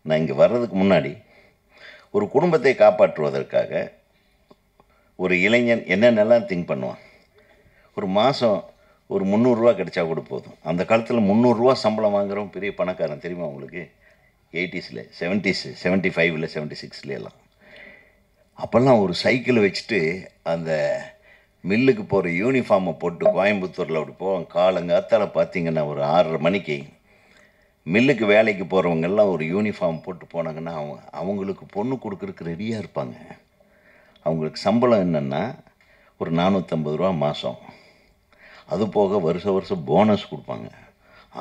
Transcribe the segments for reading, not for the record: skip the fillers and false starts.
நான் இங்கே வர்றதுக்கு முன்னாடி ஒரு குடும்பத்தை காப்பாற்றுவதற்காக ஒரு இளைஞன் என்னென்னலாம் திங்க் பண்ணுவான். ஒரு மாதம் ஒரு 300 ரூபா கிடைச்சா கூட போதும். அந்த காலத்தில் 300 ரூபா சம்பளம் வாங்குறவன் பெரிய பணக்காரன் தெரியுமா உங்களுக்கு? 80ஸில் 70ஸ் 75ல் 76ல எல்லாம். அப்போல்லாம் ஒரு சைக்கிள் வச்சுட்டு அந்த மில்லுக்கு போகிற யூனிஃபார்மை போட்டு கோயம்புத்தூரில் அப்படி போவாங்க. காலங்காத்தால பார்த்தீங்கன்னா ஒரு 6:30 மணிக்கு மில்லுக்கு வேலைக்கு போகிறவங்கெல்லாம் ஒரு யூனிஃபார்ம் போட்டு போனாங்கன்னா அவங்களுக்கு பொண்ணு கொடுக்குறதுக்கு ரெடியாக இருப்பாங்க. அவங்களுக்கு சம்பளம் என்னென்னா ஒரு 450 ரூபா மாதம். அது போக வருஷம் போனஸ் கொடுப்பாங்க.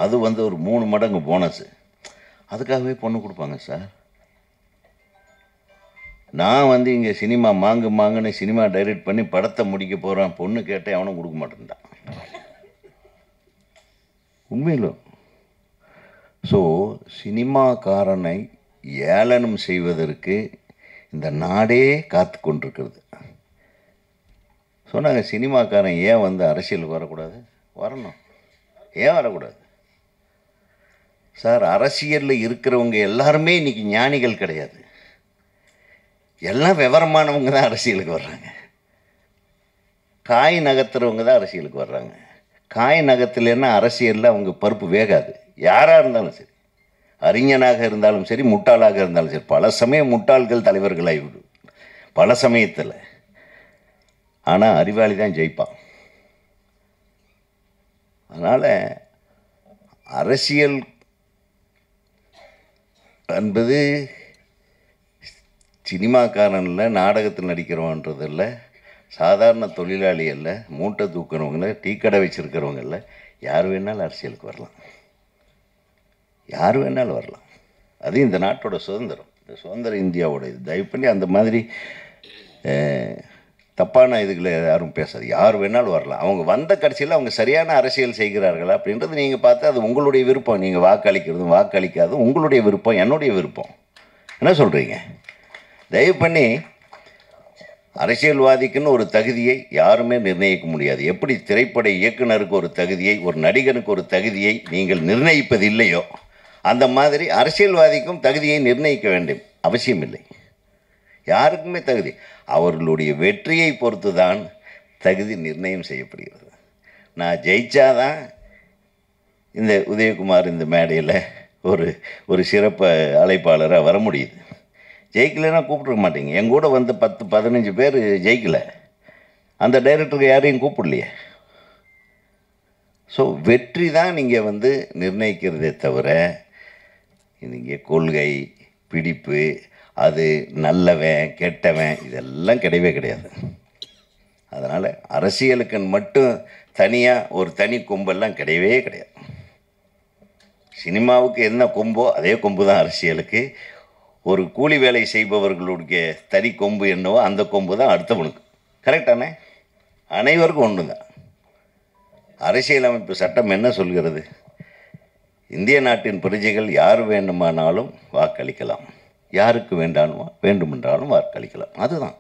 அது ஒரு 3 மடங்கு போனஸு. அதுக்காகவே பொண்ணு கொடுப்பாங்க சார். நான் இங்கே சினிமா மாங்குன்னு சினிமா டைரக்ட் பண்ணி படத்தை முடிக்க போகிறேன், பொண்ணு கேட்டேன், அவனும் கொடுக்க மாட்டேன்டான். உண்மையிலும். ஸோ சினிமாக்காரனை ஏளனம் செய்வதற்கு இந்த நாடே காத்து கொண்டிருக்கிறது. சொன்னாங்க, சினிமாக்காரன் ஏன் அரசியலுக்கு வரக்கூடாது? வரணும். ஏன் வரக்கூடாது சார்? அரசியலில் இருக்கிறவங்க எல்லாருமே இன்றைக்கி ஞானிகள் கிடையாது. எல்லாம் விவரமானவங்க தான் அரசியலுக்கு வர்றாங்க. காய் நகர்த்துறவங்க தான் அரசியலுக்கு வர்றாங்க. காய் நகர்த்தலைன்னா அரசியலில் அவங்க பருப்பு வேகாது. யாராக இருந்தாலும் சரி, அறிஞனாக இருந்தாலும் சரி, முட்டாளாக இருந்தாலும் சரி. பல சமயம் முட்டாள்கள் தலைவர்களாகிவிடும் பல சமயத்தில். ஆனால் அறிவாளி தான் ஜெயிப்பான். அதனால் அரசியல் என்பது சினிமாக்காரனில் நாடகத்தில் நடிக்கிறவன்றதில்ல, சாதாரண தொழிலாளி அல்ல, மூட்டை தூக்குறவங்கள, டீ கடை வச்சுருக்கிறவங்கள, யார் வேணாலும் அரசியலுக்கு வரலாம். யார் வேணாலும் வரலாம். அது இந்த நாட்டோட சுதந்திரம், இந்த சுதந்திர இந்தியாவோட இது. தயவு பண்ணி அந்த மாதிரி தப்பான இதுகளை யாரும் பேசாது. யார் வேணாலும் வரலாம். அவங்க வந்த கடைசியில் அவங்க சரியான அரசியல் செய்கிறார்களா அப்படின்றது நீங்கள் பார்த்து அது உங்களுடைய விருப்பம். நீங்கள் வாக்களிக்கிறதும் வாக்களிக்காதும் உங்களுடைய விருப்பம், என்னுடைய விருப்பம். என்ன சொல்கிறீங்க? தயவு பண்ணி அரசியல்வாதிக்குன்னு ஒரு தகுதியை யாருமே நிர்ணயிக்க முடியாது. எப்படி திரைப்பட இயக்குனருக்கு ஒரு தகுதியை, ஒரு நடிகனுக்கு ஒரு தகுதியை நீங்கள் நிர்ணயிப்பது இல்லையோ, அந்த மாதிரி அரசியல்வாதிக்கும் தகுதியை நிர்ணயிக்க வேண்டும் அவசியம் இல்லை. யாருக்குமே தகுதி அவர்களுடைய வெற்றியை பொறுத்து தான் தகுதி நிர்ணயம் செய்யப்படுகிறது. நான் ஜெயிச்சாதான் இந்த உதயகுமார் இந்த மேடையில் ஒரு சிறப்பு அழைப்பாளராக வர முடியுது. ஜெயிக்கலைன்னா கூப்பிட்ருக்க மாட்டீங்க. என் கூட 10-15 பேர் ஜெயிக்கலை, அந்த டைரக்டருக்கு யாரையும் கூப்பிடலையே. ஸோ வெற்றி தான் நீங்கள் நிர்ணயிக்கிறதே தவிர நீங்கள் கொள்கை பிடிப்பு, அது நல்லவன் கெட்டவன், இதெல்லாம் கிடையவே கிடையாது. அதனால் அரசியலுக்கு மட்டும் தனியாக ஒரு தனி கொம்பெல்லாம் கிடையவே கிடையாது. சினிமாவுக்கு என்ன கொம்போ அதே கொம்பு தான் அரசியலுக்கு. ஒரு கூலி வேலை செய்பவர்களுடைய தனி கொம்பு என்னவோ அந்த கொம்பு தான் அடுத்தவனுக்கு. கரெக்டானே? அனைவருக்கும் ஒன்று தான். அரசியலமைப்பு சட்டம் என்ன சொல்கிறது? இந்திய நாட்டின் பிரஜைகள் யார் வேண்டுமானாலும் வாக்களிக்கலாம், யாருக்கு வேண்டுமென்றாலும் வாக்களிக்கலாம். அதுதான்.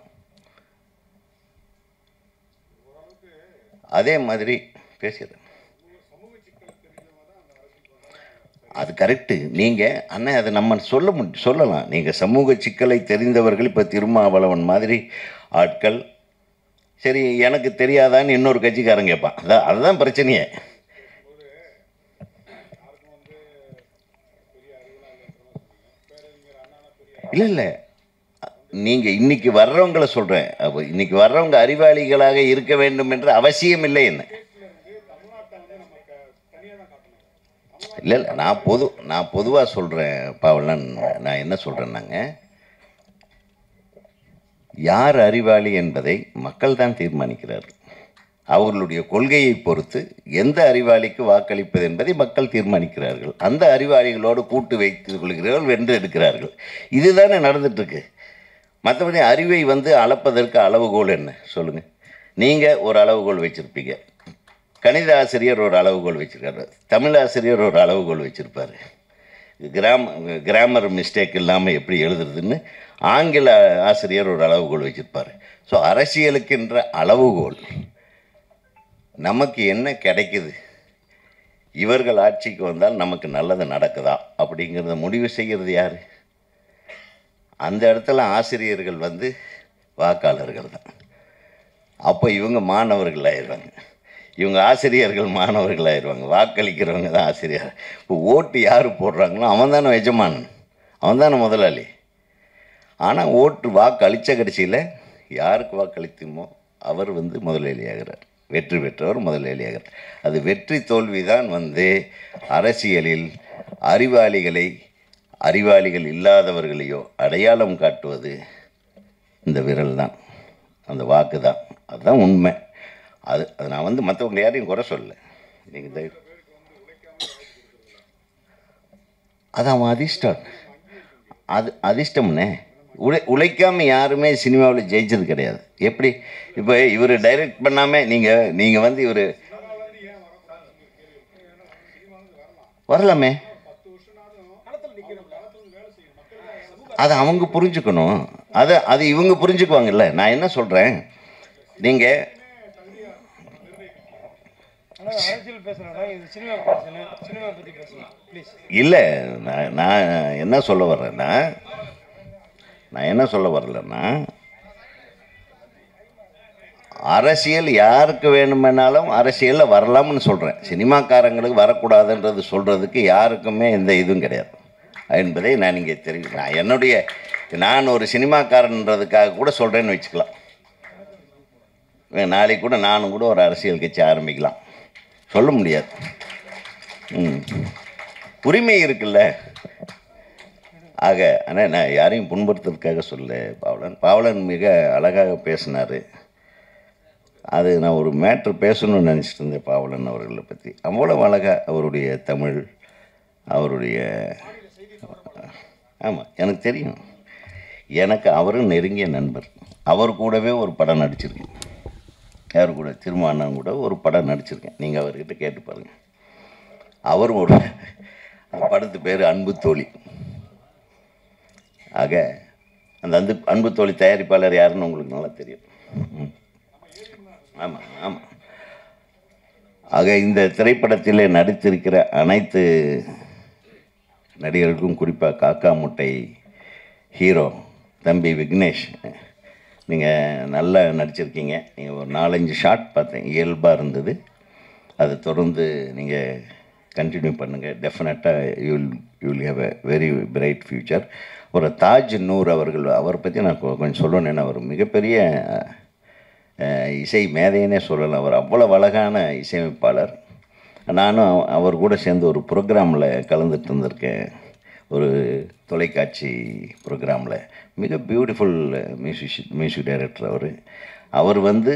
அதே மாதிரி பேசுகிறேன். அது கரெக்டு. நீங்கள் அண்ணன் அதை நம்ம சொல்லலாம். நீங்கள் சமூக சிக்கலை தெரிந்தவர்கள், இப்போ திருமாவளவன் மாதிரி ஆட்கள், சரி எனக்கு தெரியாதான்னு இன்னொரு கட்சிக்காரன் கேட்பான். அதுதான் பிரச்சனையே. இல்லை நீங்கள் இன்றைக்கி வர்றவங்களை சொல்கிறேன். அப்போ இன்றைக்கி வர்றவங்க அறிவாளிகளாக இருக்க வேண்டும் என்ற அவசியம் இல்லை. என்ன இல்லை நான் பொதுவாக சொல்கிறேன் பாவலன். நான் என்ன சொல்கிறேன்னாங்க, யார் அறிவாளி என்பதை மக்கள் தான் தீர்மானிக்கிறார்கள். அவர்களுடைய கொள்கையை பொறுத்து எந்த அறிவாளிக்கு வாக்களிப்பது என்பதை மக்கள் தீர்மானிக்கிறார்கள். அந்த அறிவாளிகளோடு கூட்டு வைத்துக் கொள்கிறார்கள், வென்று எடுக்கிறார்கள். இதுதானே நடந்துட்டுருக்கு. மற்றபடி அறிவை அளப்பதற்கு அளவுகோல் என்ன சொல்லுங்கள்? நீங்கள் ஒரு அளவுகோல் வச்சுருப்பீங்க, கணித ஆசிரியர் ஒரு அளவுகோல் வச்சுருக்காரு, தமிழ் ஆசிரியர் ஒரு அளவுகோல் வச்சுருப்பார், கிராமர் மிஸ்டேக் இல்லாமல் எப்படி எழுதுறதுன்னு ஆங்கில ஆசிரியர் ஒரு அளவுகோல் வச்சுருப்பார். ஸோ அரசியலுக்கின்ற அளவுகோல் நமக்கு என்ன கிடைக்குது, இவர்கள் ஆட்சிக்கு வந்தால் நமக்கு நல்லது நடக்குதா அப்படிங்கிறத முடிவு செய்கிறது யார்? அந்த இடத்துல ஆசிரியர்கள் வந்து வாக்காளர்கள் தான். அப்போ இவங்க மாணவர்கள் ஆயிடுவாங்க, இவங்க ஆசிரியர்கள் மாணவர்கள் ஆயிடுவாங்க, வாக்களிக்கிறவங்க தான் ஆசிரியர். இப்போ ஓட்டு யார் போடுறாங்களோ அவன் தானே எஜமானன், அவன் தானே முதலாளி. ஆனால் வாக்கு அளித்த கடைசியில் யாருக்கு வாக்களித்துமோ அவர் வந்து முதலாளியாகிறார், வெற்றி பெற்றவர் முதலாளியாகிறார். அது வெற்றி தோல்வி தான் வந்து அரசியலில் அறிவாளிகள் இல்லாதவர்களையோ அடையாளம் காட்டுவது இந்த விரல் தான், அந்த வாக்கு தான். அதுதான் உண்மை. அது நான் வந்து மற்றவங்க யாரையும் குறை சொல்லலை. நீங்கள் அது அவன் அதிர்ஷ்டம், அது அதிர்ஷ்டம்னே. உழைக்காமல் யாருமே சினிமாவில் ஜெயிச்சது கிடையாது. எப்படி இப்போ இவர் டைரக்ட் பண்ணாமல் நீங்கள் வந்து இவர் வரலாமே, அதை அவங்க புரிஞ்சுக்கணும். அது இவங்க புரிஞ்சுக்குவாங்கல்ல. நான் என்ன சொல்கிறேன், நீங்கள் இல்லை, நான் என்ன சொல்ல வர்றேன்னா, அரசியல் யாருக்கு வேணுமென்னாலும் அரசியலில் வரலாம்னு சொல்கிறேன். சினிமாக்காரங்களுக்கு வரக்கூடாதுன்றது சொல்கிறதுக்கு யாருக்குமே எந்த இதுவும் கிடையாது என்பதை நான் இங்கே தெரிவிக்கிறேன். நான் ஒரு சினிமாக்காரன்றதுக்காக கூட சொல்கிறேன்னு வச்சுக்கலாம். நாளைக்கு கூட நானும் கூட ஒரு அரசியல் கட்சி ஆரம்பிக்கலாம், சொல்ல முடியாது. உரிமை இருக்குல்ல. ஆக ஆனால் நான் யாரையும் புண்படுத்துறதுக்காக சொல்ல. பாவலன் மிக அழகாக பேசினார். அது நான் ஒரு மேட்ரு பேசணும்னு நினச்சிட்டு இருந்தேன் பாவலன் அவர்களை பற்றி. அவ்வளோ அழகாக அவருடைய தமிழ், அவருடைய ஆமாம் எனக்கு தெரியும். எனக்கு அவரும் நெருங்கிய நண்பர். அவர் கூடவே ஒரு படம் நடிச்சிருக்கேன். யார் கூட? திருமாவண்ணன் கூட ஒரு படம் நடிச்சிருக்கேன். நீங்கள் அவர்கிட்ட கேட்டு பாருங்கள். அவரும் ஒரு படத்து பேர் அன்பு தோழி. ஆக அந்த அன்பு தோழி தயாரிப்பாளர் யாருன்னு உங்களுக்கு நல்லா தெரியும். ஆமாம். ஆக இந்த திரைப்படத்திலே நடித்திருக்கிற அனைத்து நடிகர்களுக்கும், குறிப்பாக காக்கா முட்டை ஹீரோ தம்பி விக்னேஷ், நீங்கள் நல்லா நடிச்சிருக்கீங்க. நீங்கள் ஒரு 4-5 ஷாட் பார்த்தேன், இயல்பாக இருந்தது. அதை தொடர்ந்து நீங்கள் கண்டினியூ பண்ணுங்கள். டெஃபினட்டாக you will have a very bright future. ஒரு தாஜ் நூர் அவரை பற்றி நான் கொஞ்சம் சொல்லணுன்னா, அவர் மிகப்பெரிய இசை மேதைன்னே சொல்லலாம். அவர் அவ்வளோ அழகான இசையமைப்பாளர். நானும் அவர் கூட சேர்ந்து ஒரு ப்ரோக்ராமில் கலந்துட்டு இருந்திருக்கேன், ஒரு தொலைக்காட்சி ப்ரோக்ராமில். மிக பியூட்டிஃபுல் மியூசிக் டைரக்டர் அவர் வந்து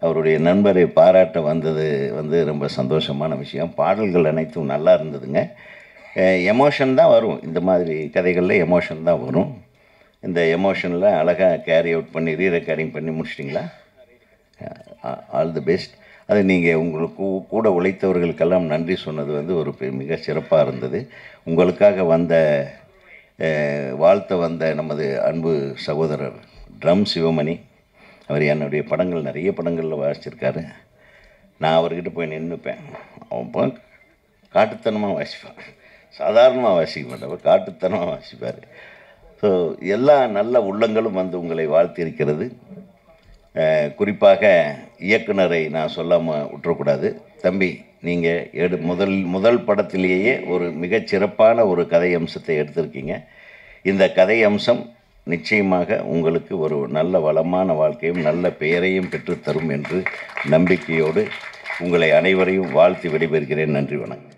அவருடைய நண்பரை பாராட்ட வந்தது வந்து ரொம்ப சந்தோஷமான விஷயம். பாடல்கள் அனைத்தும் நல்லா இருந்ததுங்க. எமோஷன் தான் வரும், இந்த மாதிரி கதைகளில் எமோஷன் தான் வரும். இந்த எமோஷனில் அழகாக கேரி அவுட் பண்ணி ரெக்கார்டிங் பண்ணி முடிச்சிட்டிங்களா? All the best. அது நீங்கள் உங்களுக்கு கூட உழைத்தவர்களுக்கெல்லாம் நன்றி சொன்னது வந்து ஒரு மிக சிறப்பாக இருந்தது. உங்களுக்காக வாழ்த்த வந்த நமது அன்பு சகோதரர் ட்ரம் சிவமணி, அவர் என்னுடைய படங்கள் நிறைய படங்களில் வாசிச்சிருக்காரு. நான் அவர்கிட்ட போய் நின்றுப்பேன். அவன் காட்டுத்தனமாக வாசிப்பான், சாதாரணமாக வாசிக்க மாட்டேன், காட்டுத்தனமாக வாசிப்பார். ஸோ எல்லா நல்ல உள்ளங்களும் வந்து உங்களை வாழ்த்தியிருக்கிறது. குறிப்பாக இயக்குனரை நான் சொல்லாமல் விட்டுறக்கூடாது. தம்பி, நீங்கள் முதல் படத்திலேயே ஒரு மிகச்சிறப்பான ஒரு கதை அம்சத்தை எடுத்திருக்கீங்க. இந்த கதை அம்சம் நிச்சயமாக உங்களுக்கு ஒரு நல்ல வளமான வாழ்க்கையும் நல்ல பெயரையும் பெற்றுத்தரும் என்று நம்பிக்கையோடு உங்களை அனைவரையும் வாழ்த்தி விடைபெறுகிறேன். நன்றி, வணக்கம்.